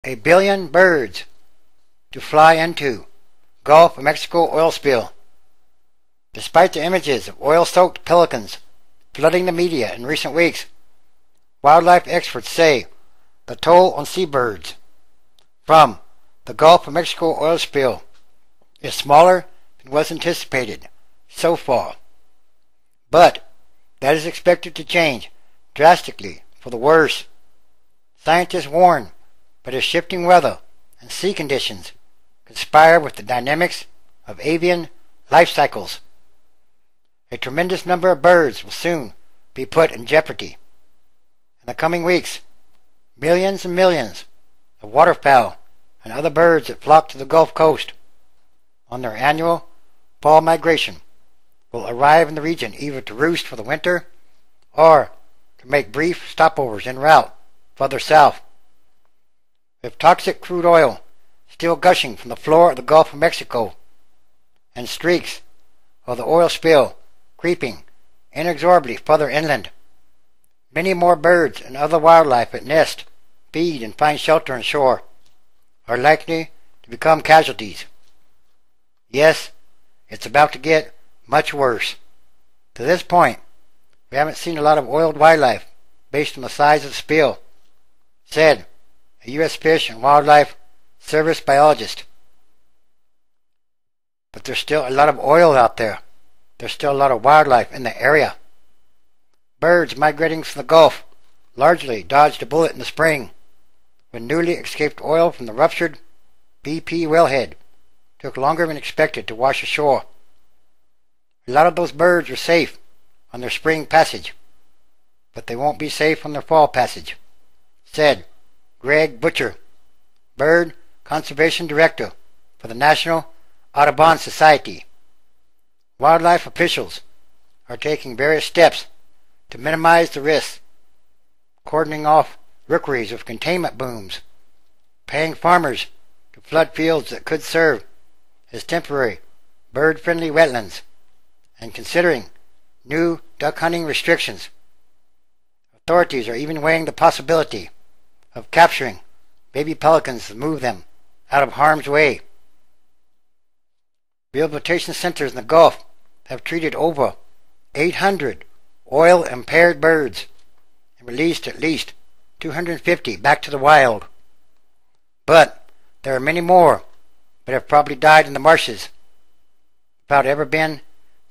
A billion birds to fly into Gulf of Mexico oil spill. Despite the images of oil-soaked pelicans flooding the media in recent weeks, wildlife experts say the toll on seabirds from the Gulf of Mexico oil spill is smaller than was anticipated so far. But that is expected to change drastically for the worse. Scientists warn that as shifting weather and sea conditions conspire with the dynamics of avian life cycles, a tremendous number of birds will soon be put in jeopardy. In the coming weeks, millions and millions of waterfowl and other birds that flock to the Gulf Coast on their annual fall migration will arrive in the region either to roost for the winter or to make brief stopovers en route further south. With toxic crude oil still gushing from the floor of the Gulf of Mexico and streaks of the oil spill creeping inexorably further inland, many more birds and other wildlife that nest, feed, and find shelter on shore are likely to become casualties. Yes, it's about to get much worse. To this point, we haven't seen a lot of oiled wildlife based on the size of the spill, said a U.S. Fish and Wildlife Service biologist. But there's still a lot of oil out there. There's still a lot of wildlife in the area. Birds migrating from the Gulf largely dodged a bullet in the spring when newly escaped oil from the ruptured BP wellhead took longer than expected to wash ashore. A lot of those birds are safe on their spring passage, but they won't be safe on their fall passage, said Greg Butcher, Bird Conservation Director for the National Audubon Society. Wildlife officials are taking various steps to minimize the risks, cordoning off rookeries with containment booms, paying farmers to flood fields that could serve as temporary bird-friendly wetlands, and considering new duck hunting restrictions. Authorities are even weighing the possibility of capturing baby pelicans to move them out of harm's way. Rehabilitation centers in the Gulf have treated over 800 oil-impaired birds and released at least 250 back to the wild. But there are many more that have probably died in the marshes without ever being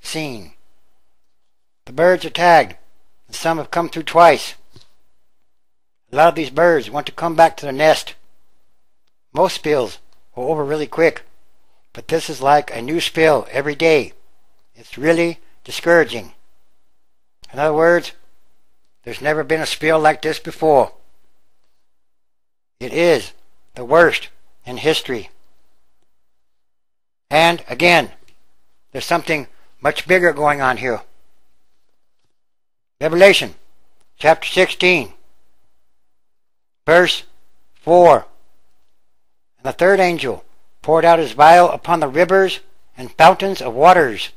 seen. The birds are tagged, and some have come through twice. A lot of these birds want to come back to their nest. Most spills go over really quick, but this is like a new spill every day. It's really discouraging. In other words, there's never been a spill like this before. It is the worst in history. And again, there's something much bigger going on here. Revelation chapter 16, verse 4. And the third angel poured out his vial upon the rivers and fountains of waters,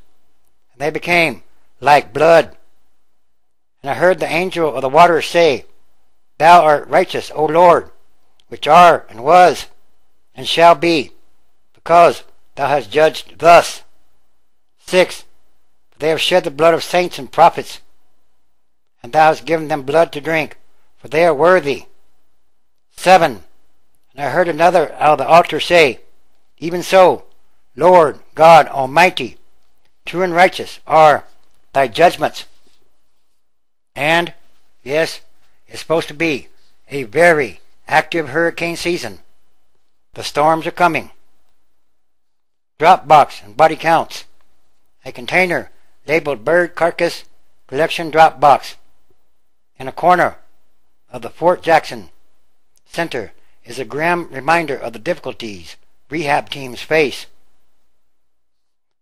and they became like blood. And I heard the angel of the waters say, Thou art righteous, O Lord, which art and was and shall be, because thou hast judged thus. 6. For they have shed the blood of saints and prophets, and thou hast given them blood to drink, for they are worthy. 7. And I heard another out of the altar say, Even so, Lord God Almighty, true and righteous are thy judgments. And, yes, it's supposed to be a very active hurricane season. The storms are coming. Drop box and body counts. A container labeled bird carcass collection drop box. In a corner of the Fort Jackson Center is a grim reminder of the difficulties rehab teams face.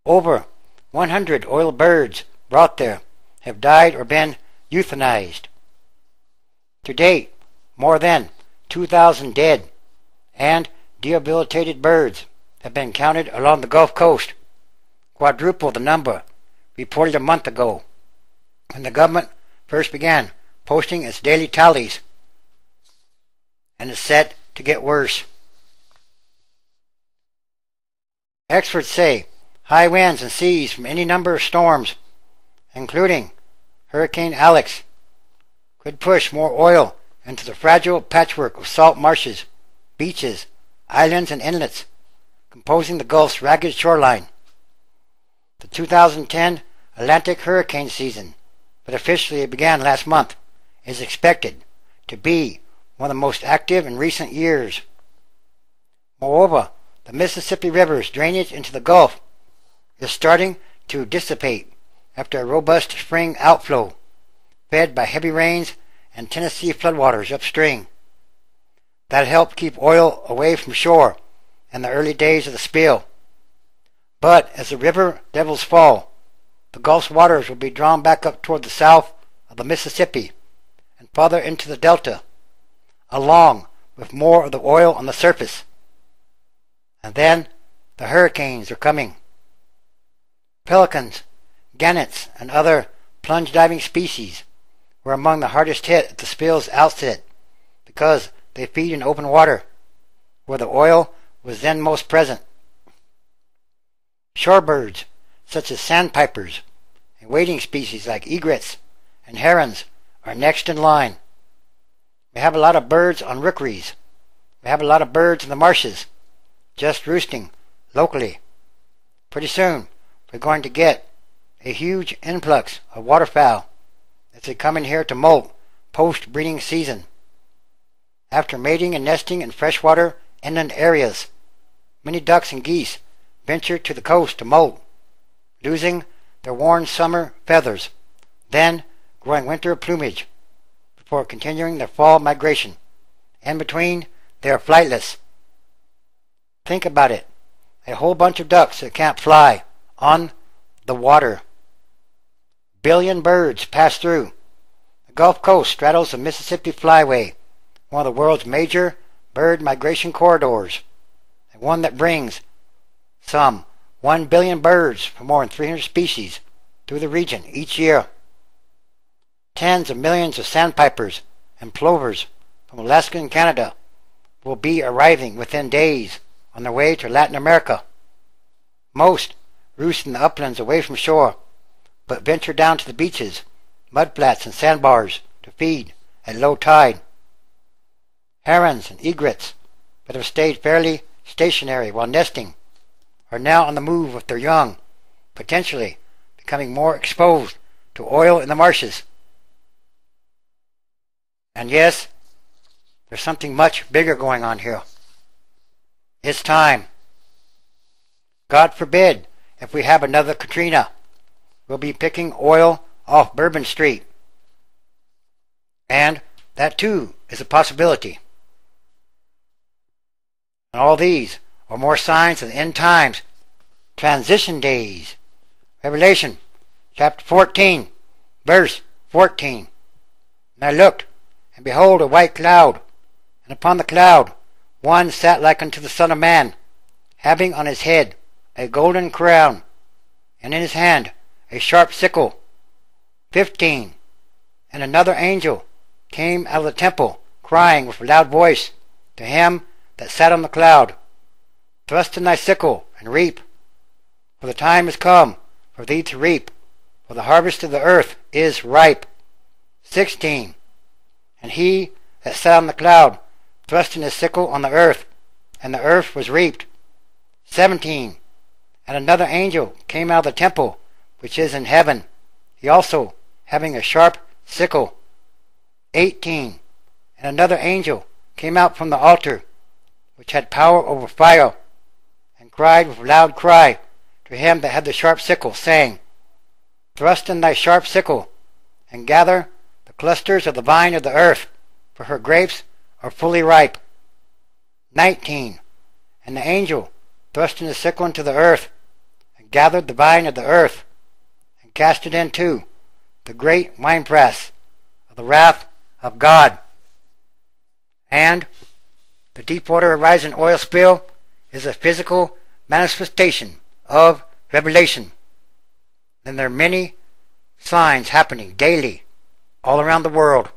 Over 100 oil birds brought there have died or been euthanized. To date, more than 2,000 dead and debilitated birds have been counted along the Gulf Coast, quadruple the number reported a month ago when the government first began posting its daily tallies, and is set to get worse. Experts say high winds and seas from any number of storms, including Hurricane Alex, could push more oil into the fragile patchwork of salt marshes, beaches, islands, and inlets composing the Gulf's ragged shoreline. The 2010 Atlantic hurricane season, that officially began last month, is expected to be one of the most active in recent years. Moreover, the Mississippi River's drainage into the Gulf is starting to dissipate after a robust spring outflow, fed by heavy rains and Tennessee floodwaters upstream. That helped keep oil away from shore in the early days of the spill. But as the river levels fall, the Gulf's waters will be drawn back up toward the south of the Mississippi and farther into the delta, along with more of the oil on the surface. And then the hurricanes are coming. Pelicans, gannets, and other plunge diving species were among the hardest hit at the spill's outset because they feed in open water, where the oil was then most present. Shorebirds, such as sandpipers, and wading species like egrets and herons are next in line. We have a lot of birds on rookeries. We have a lot of birds in the marshes, just roosting locally. Pretty soon, we're going to get a huge influx of waterfowl as they come in here to molt post-breeding season. After mating and nesting in freshwater inland areas, many ducks and geese venture to the coast to molt, losing their worn summer feathers, then growing winter plumage, before continuing their fall migration. In between, they are flightless. Think about it. A whole bunch of ducks that can't fly on the water. Billion birds pass through. The Gulf Coast straddles the Mississippi Flyway, one of the world's major bird migration corridors, and one that brings some 1 billion birds from more than 300 species through the region each year. Tens of millions of sandpipers and plovers from Alaska and Canada will be arriving within days on their way to Latin America. Most roost in the uplands away from shore, but venture down to the beaches, mudflats, and sandbars to feed at low tide. Herons and egrets that have stayed fairly stationary while nesting are now on the move with their young, potentially becoming more exposed to oil in the marshes. And yes, there's something much bigger going on here. It's time. God forbid if we have another Katrina. We'll be picking oil off Bourbon Street. And that too is a possibility. And all these are more signs of the end times, transition days. Revelation chapter 14, verse 14. And I looked, and behold a white cloud, and upon the cloud one sat like unto the Son of Man, having on his head a golden crown, and in his hand a sharp sickle. 15. And another angel came out of the temple, crying with a loud voice to him that sat on the cloud, Thrust in thy sickle, and reap, for the time is come for thee to reap, for the harvest of the earth is ripe. 16. And he that sat on the cloud thrust in his sickle on the earth, and the earth was reaped. 17. And another angel came out of the temple which is in heaven, he also having a sharp sickle. 18. And another angel came out from the altar, which had power over fire, and cried with a loud cry to him that had the sharp sickle, saying, Thrust in thy sharp sickle, and gather the clusters of the vine of the earth, for her grapes are fully ripe. 19. And the angel thrust in his sickle into the earth, and gathered the vine of the earth, and cast it into the great winepress of the wrath of God. And the Deepwater Horizon oil spill is a physical manifestation of Revelation. And there are many signs happening daily all around the world.